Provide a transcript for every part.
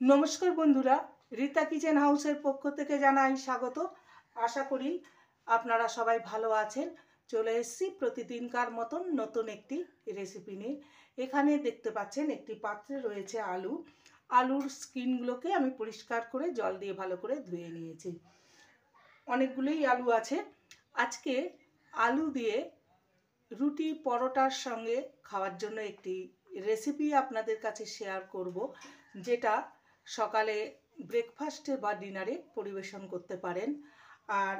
নমস্কার বন্ধুরা, রীতা কিচেন হাউসের পক্ষ থেকে জানাই স্বাগত। আশা করি আপনারা সবাই ভালো আছেন। চলে এসেছি প্রতিদিনকার মতন নতুন একটি রেসিপি নিয়ে। এখানে দেখতে পাচ্ছেন একটি পাত্রে রয়েছে আলু। আলুর স্কিনগুলোকে আমি পরিষ্কার করে জল দিয়ে ভালো করে ধুয়ে নিয়েছি। অনেকগুলোই আলু আছে। আজকে আলু দিয়ে রুটি পরোটার সঙ্গে খাওয়ার জন্য একটি রেসিপি আপনাদের কাছে শেয়ার করব, যেটা সকালে ব্রেকফাস্টে বা ডিনারে পরিবেশন করতে পারেন। আর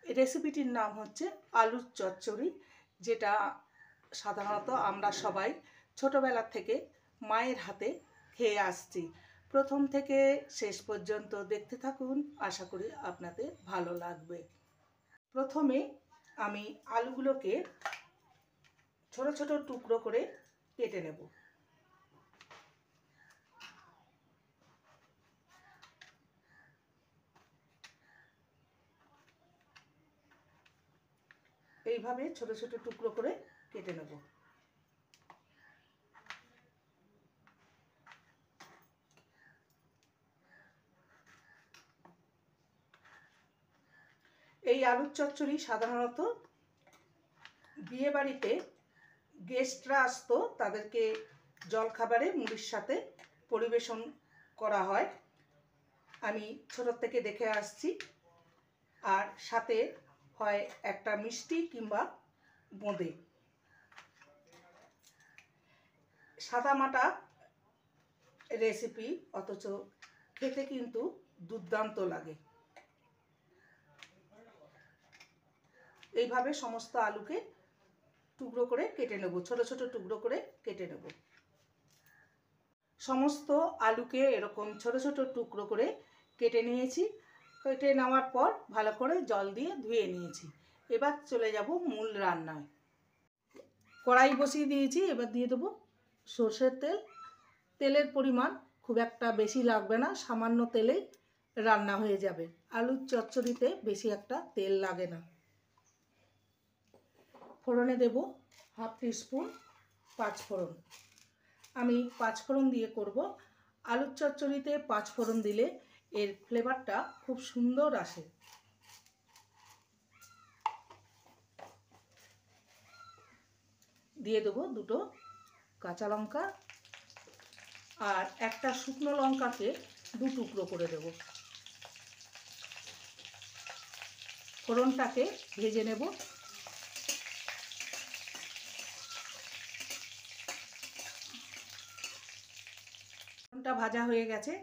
রেসিপিটির নাম হচ্ছে আলুর চচ্চড়ি, যেটা সাধারণত আমরা সবাই ছোটোবেলা থেকে মায়ের হাতে খেয়ে আসছি। প্রথম থেকে শেষ পর্যন্ত দেখতে থাকুন, আশা করি আপনাদের ভালো লাগবে। প্রথমে আমি আলুগুলোকে ছোট ছোট টুকরো করে কেটে নেব। এইভাবে ছোট ছোট টুকরো করে কেটে নেব। এই আলুর চচ্চড়ি সাধারণত বিয়ে বাড়িতে গেস্টরা আসতো, তাদেরকে জলখাবারে মুড়ির সাথে পরিবেশন করা হয়। আমি ছোট থেকে দেখে আসছি। আর সাথে হয় একটা মিষ্টি কিংবা বোঁদে। সাদামাটা রেসিপি, অথচ খেতে কিন্তু দুর্দান্ত লাগে। এইভাবে সমস্ত আলুকে টুকরো করে কেটে নেব, ছোট ছোট টুকরো করে কেটে নেব। সমস্ত আলুকে এরকম ছোট ছোট টুকরো করে কেটে নিয়েছি। কেটে নেওয়ার পর ভালো করে জল দিয়ে ধুয়ে নিয়েছি। এবার চলে যাব মূল রান্নায়। কড়াই বসিয়ে দিয়েছি, এবার দিয়ে দেবো সর্ষের তেল। তেলের পরিমাণ খুব একটা বেশি লাগবে না, সামান্য তেলেই রান্না হয়ে যাবে। আলুর চচ্চড়িতে বেশি একটা তেল লাগে না। ফোড়নে দেব হাফ টিস্পুন পাঁচফোড়ন। আমি পাঁচফোড়ন দিয়ে করব। আলুর চচ্চড়িতে পাঁচফোড়ন দিলে এর ফ্লেভারটা খুব সুন্দর আসে। দিয়ে দেবো দুটো কাঁচা লঙ্কা আর একটা শুকনো লঙ্কাকে দু টুকরো করে দেব। ফোড়নটাকে ভেজে নেব। ফোড়নটা ভাজা হয়ে গেছে,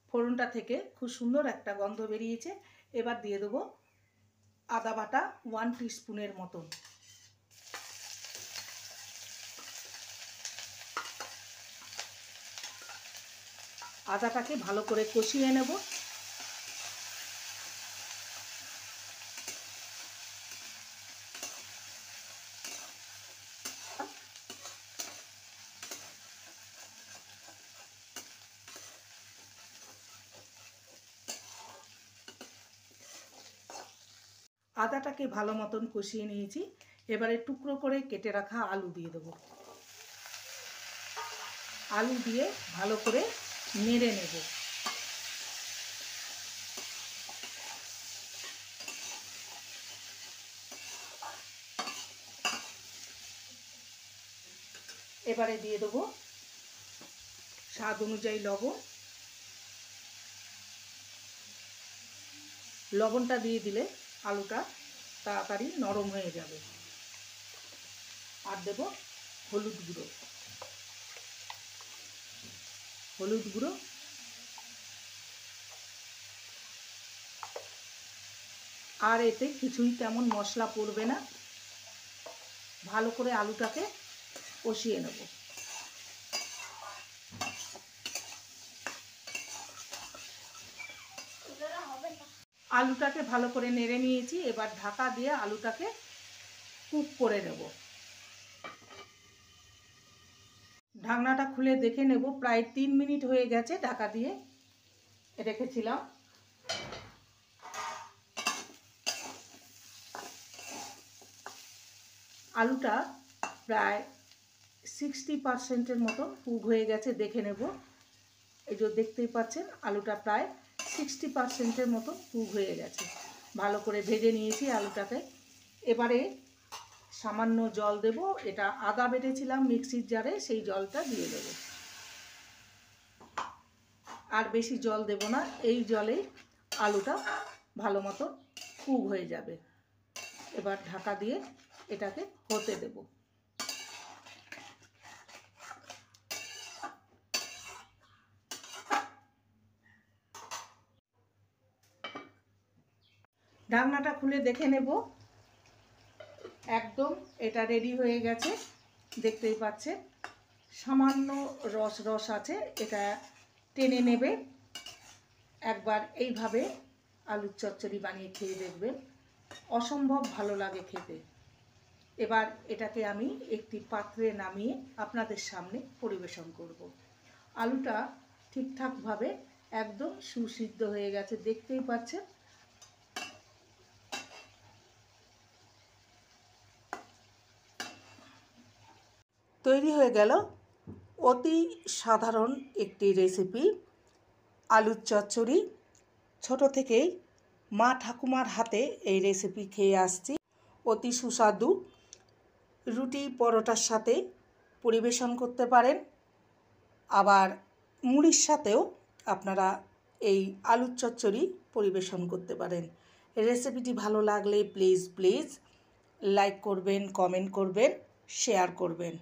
ফোড়নটা থেকে খুব সুন্দর একটা গন্ধ বেরিয়েছে। এবার দিয়ে দেবো আদা বাটা 1 টিস্পুনের মতন। আদাটাকে ভালো করে কষিয়ে নেব। আদাটাকে ভালো মতন কষিয়ে নিয়েছি। এবারে টুকরো করে কেটে রাখা আলু দিয়ে দেবো। আলু দিয়ে ভালো করে নেড়ে নেব। এবারে দিয়ে দেবো স্বাদ অনুযায়ী লবণ। লবণটা দিয়ে দিলে আলুটা তাড়াতাড়ি নরম হয়ে যাবে। আর দেব হলুদ গুঁড়ো। হলুদ গুঁড়ো আর এতে কিছুই তেমন মশলা পড়বে না। ভালো করে আলুটাকে কষিয়ে নেব। আলুটাকে ভালো করে নেড়ে নিয়েছি। এবার ঢাকা দিয়ে আলুটাকে কুক করে নেব। ঢাকনাটা খুলে দেখে নেব। প্রায় 3 মিনিট হয়ে গেছে ঢাকা দিয়ে রেখেছিলাম। আলুটা প্রায় 60% মতো কুক হয়ে গেছে, দেখে নেব। এই যে দেখতেই পাচ্ছেন আলুটা প্রায় 60% মতো কুক হয়ে গেছে। ভালো করে ভেজে নিয়েছি আলুটাকে। এবারে সামান্য জল দেব, এটা আদা বেটেছিলাম মিক্সির জারে, সেই জলটা দিয়ে দেব। আর বেশি জল দেব না, এই জলেই আলুটা ভালো মতো কুক হয়ে যাবে। এবার ঢাকা দিয়ে এটাকে হতে দেব। ঢাকনাটা খুলে দেখে নেব, একদম এটা রেডি হয়ে গেছে। দেখতেই পাচ্ছেন সামান্য রস রস আছে, এটা টেনে নেবে। একবার এইভাবে আলুর চচ্চড়ি বানিয়ে খেয়ে দেখবেন, অসম্ভব ভালো লাগে খেতে। এবার এটাকে আমি একটি পাত্রে নামিয়ে আপনাদের সামনে পরিবেশন করব। আলুটা ঠিকঠাকভাবে একদম সুসিদ্ধ হয়ে গেছে, দেখতেই পাচ্ছেন। তৈরি হয়ে গেল অতি সাধারণ একটি রেসিপি, আলুর চচ্চড়ি। ছোট থেকেই মা ঠাকুমার হাতে এই রেসিপি খেয়ে আসছি, অতি সুস্বাদু। রুটি পরোটার সাথে পরিবেশন করতে পারেন, আবার মুড়ির সাথেও আপনারা এই আলুর চচ্চড়ি পরিবেশন করতে পারেন। রেসিপিটি ভালো লাগলে প্লিজ লাইক করবেন, কমেন্ট করবেন, শেয়ার করবেন।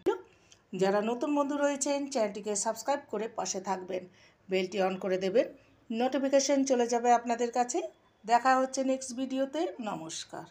যারা নতুন বন্ধু রয়েছেন চ্যানেলটিকে সাবস্ক্রাইব করে পাশে থাকবেন, বেলটি অন করে দেবেন, নোটিফিকেশন চলে যাবে আপনাদের কাছে। দেখা হচ্ছে নেক্সট ভিডিওতে। নমস্কার।